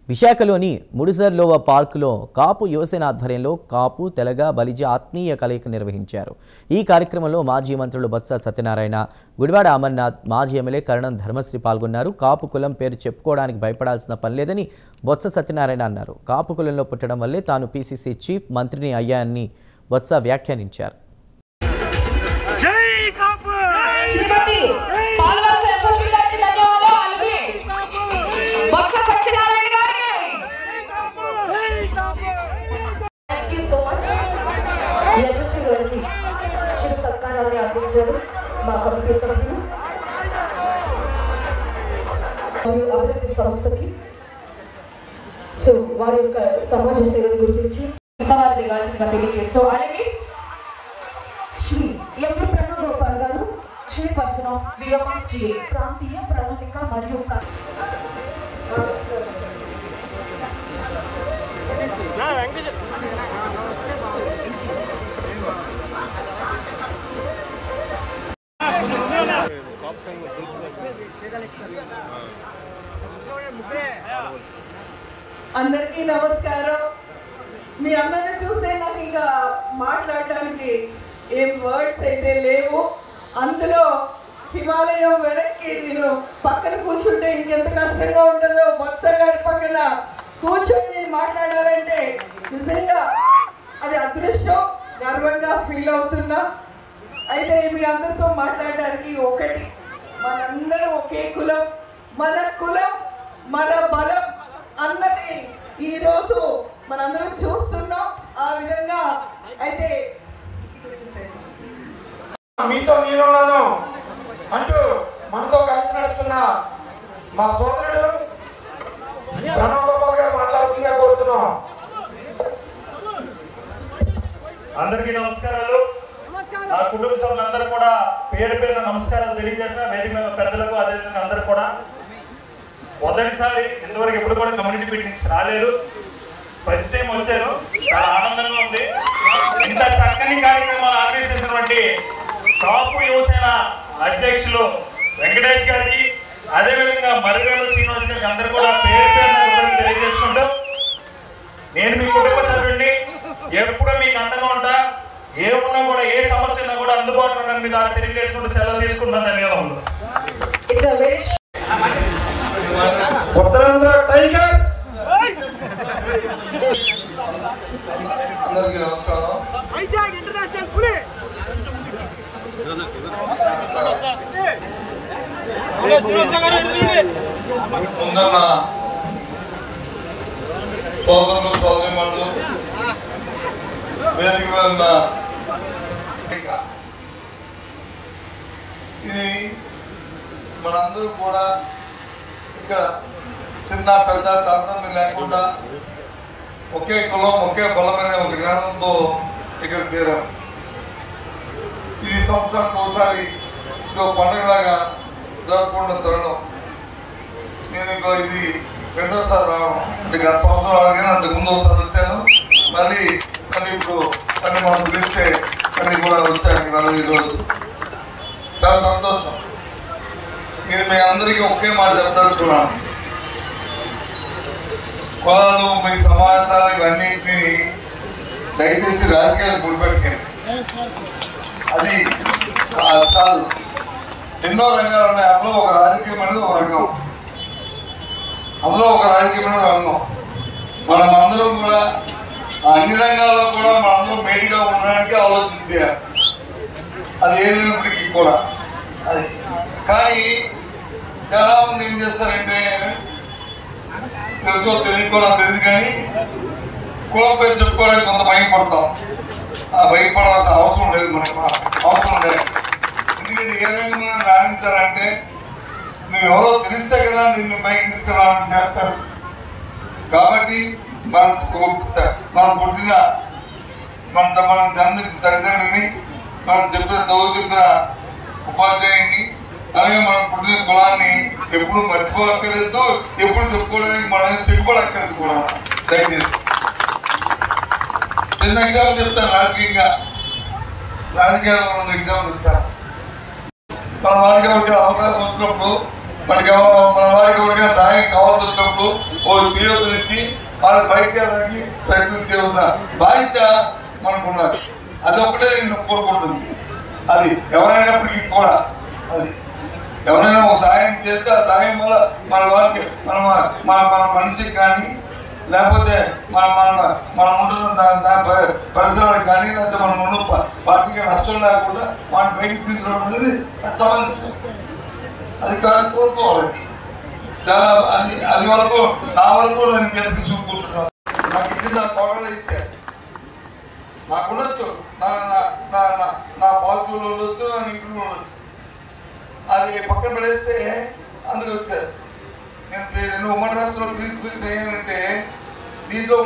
విశాఖలోని ముడిసర్లోవ పార్కులో కాపు యువసేన ఆధ్వర్యంలో కాపు తెలగ బలిజ ఆత్మీయ కలయిక నిర్వహించారు. ఈ కార్యక్రమంలో మాజీ మంత్రులు బొత్స సత్యనారాయణ, గుడివాడ అమర్నాథ్, మాజీ ఎమ్మెల్యే కరణం ధర్మశ్రీ పాల్గొన్నారు. కాపు కులం పేరు చెప్పుకోవడానికి భయపడాల్సిన పని లేదని బొత్స సత్యనారాయణ అన్నారు. కాపు కులంలో పుట్టడం వల్లే తాను పీసీసీ చీఫ్ మంత్రిని అయ్యానని బొత్స వ్యాఖ్యానించారు. సత్కారాన్ని అందించారు మా కమిటీ సభ్యులు మరియు అభివృద్ధి సంస్థకి. సో వారి యొక్క సమాజ సేవను గుర్తించి మిగతావారు దిగాల్సిందిగా తెలియజేస్తూ అలాగే శ్రీ ఎప్పుడు ప్రణవ్ గోపాల్ గారు చైర్పర్సన్ ఆఫ్ విఎంజే ప్రాంతీయ ప్రణాళిక మరియు అందరికీ నమస్కారం. మీ అందరిని చూస్తే నాకు ఇంకా మాట్లాడడానికి ఏం వర్డ్స్ అయితే లేవు. అందులో హిమాలయం వెనక్కి నేను పక్కన కూర్చుంటే ఇంకెంత కష్టంగా ఉంటుందో బొత్స గారి పక్కన కూర్చొని నేను మాట్లాడాలంటే నిజంగా అది అదృష్టం, గర్వంగా ఫీల్ అవుతున్నా. అయితే మీ అందరితో మాట్లాడడానికి ఒకటి, మనందరం ఒకే కులం, మన కులం మన బలం అన్నది ఈరోజు మనందరం చూస్తున్నాం. ఆ విధంగా అయితే మీతో నేనున్నాను అంటూ మనతో కలిసి నడుస్తున్న మా సోదరుడు ప్రణవ్ గోపాల్ గారు మాట్లాడుతుందిగా కోరుతున్నాం. అందరికీ నమస్కారాలు. నా కుటుంబ సభ్యులందరూ కూడా పేరు పేరు నమస్కారాలు తెలియజేసిన వేదిక మీద పెద్దలకు అదేవిధంగా అందరూ కూడా మొదటిసారి ఇంతవరకు ఎప్పుడు కూడా కమ్యూనిటీ మీటింగ్స్ రాలేదు. ఫస్ట్ టైం వచ్చాను, చాలా ఆనందంగా ఉంది. ఇంత చక్కని కార్యక్రమాలు ఆర్గనైజ్ చేసినటువంటి కాపు యువసేన అధ్యక్షులు వెంకటేష్ గారికి, అదేవిధంగా మరివేలు శ్రీనివాస్ గారికి అందరూ కూడా పేరు పేరు తెలియజేసుకుంటూ నేను మీ కుటుంబ సభ్యుడిని, ఎప్పుడు మీకు అండగా ఉంటా, ఏమున్నా కూడా ఏ సమస్య ఉన్నా కూడా అందుబాటులో ఉండడం మీద తెలియజేసుకుంటూ సెలవు తీసుకుంటాను. ధన్యవాదములు. ఉత్తరాంధ్ర టైగర్ అందరికీ నమస్కారం. ముందున్న సోదరులు సోదరిమణులు, వేదిక మీద ఇది మనందరూ కూడా ఇక్కడ చిన్న పెద్ద తారతమ్యం లేకుండా ఒకే కులం ఒకే బలమైన ఒక జ్ఞానంతో ఇక్కడ చేరాం. ఈ సంవత్సరానికి ఒకసారి ఇంకో పండుగలాగా జరుపుకున్న తరుణం. నేను ఇంకో ఇది రెండోసారి రావడం, అంటే గత సంవత్సరం అలాగే అంతకు ముందు ఒకసారి వచ్చాను. మళ్ళీ ఇప్పుడు మళ్ళీ మనం పిలిస్తే మళ్ళీ కూడా వచ్చాను ఇవాళ ఈరోజు. చాలా సంతోషం. నేను మీ అందరికీ ఒకే మాట చెప్తానుకున్నాను. కులాలు మీ సమావేశాలు ఇవన్నింటినీ దయచేసి రాజకీయాలు ముడిపెట్టుకోండి. అది కాదు. ఎన్నో రంగాలు ఉన్నాయి. అందులో ఒక రాజకీయం అనేది ఒక రంగం, అందులో ఒక రాజకీయమైన రంగం. మనమందరం కూడా అన్ని రంగాల్లో కూడా మనందరం మేటిగా ఉండడానికి ఆలోచించేయాలి. అది ఏదైనప్పటికీ కూడా అది. కానీ చాలా మంది ఏం చేస్తారంటే తెలుసో తెలియకోవడం తెలియదు కానీ కులం పేరు చెప్పుకోవడానికి కొంత భయపడతాం. ఆ భయపడాల్సిన అవసరం లేదు, మనకి అవసరం లేదు. ఎందుకంటే ఏ రంగంలో రాణించాలంటే నువ్వు ఎవరో తెలిస్తే కదా నిన్ను పైకి తీసుకురావాలని చేస్తారు. కాబట్టి మనం పుట్టిన మనం జన్మించిన తల్లిదండ్రులని, మనం చెప్పిన చదువు చెప్పిన ఉపాధ్యాయుడిని, అలాగే మనం పుట్టిన కులాన్ని ఎప్పుడు మర్చిపోక్కర్లేదు, ఎప్పుడు చెప్పుకోవడానికి మనం చెప్పుకోవక్కర్లేదు కూడా. దయచేసి చిన్న ఎగ్జాంపుల్ చెప్తాను. రాజకీయాల్లో ఉన్న ఎగ్జాంపుల్ చెప్తాను. మన వారికి అవకాశం వచ్చినప్పుడు మన వాడికి ఎవరికైనా సహాయం కావాల్సి వచ్చినప్పుడు ఓ చేయూతనిచ్చి వాళ్ళకి బయటకి వెళ్ళడానికి ప్రయత్నం చేయవలసిన బాధ్యత మనకున్నది. అది ఒకటే నేను కోరుకుంటుంది. అది ఎవరైనప్పటికీ కూడా అది ఎవరైనా ఒక సహాయం చేస్తే ఆ సహాయం వల్ల మన వారికి మన మనిషికి కానీ లేకపోతే మనం ఉంటున్న దాని పరిసరాలకు కానీ లేకపోతే మనం ఉన్న పార్టీకి నష్టం లేకుండా వాటిని బయటికి తీసుకురావడం అనేది సమంజసం. అది కాదు కోరుకోవాలి. చాలా అది వరకు నా వరకు నేను గెలిపి చూపుకుంటున్నాను. నాకు ఇచ్చిన నా కోడలు ఇచ్చారు. నాకు ఉండొచ్చు, నా పాజిటివ్లో ఉండొచ్చు, నా ఇంట్లో ఉండొచ్చు. అది పక్కన పడేస్తే అందుకు వచ్చారు. నేను ఉమ్మడి రాష్ట్రంలో తీసుకొచ్చిన ఏంటంటే దీంట్లో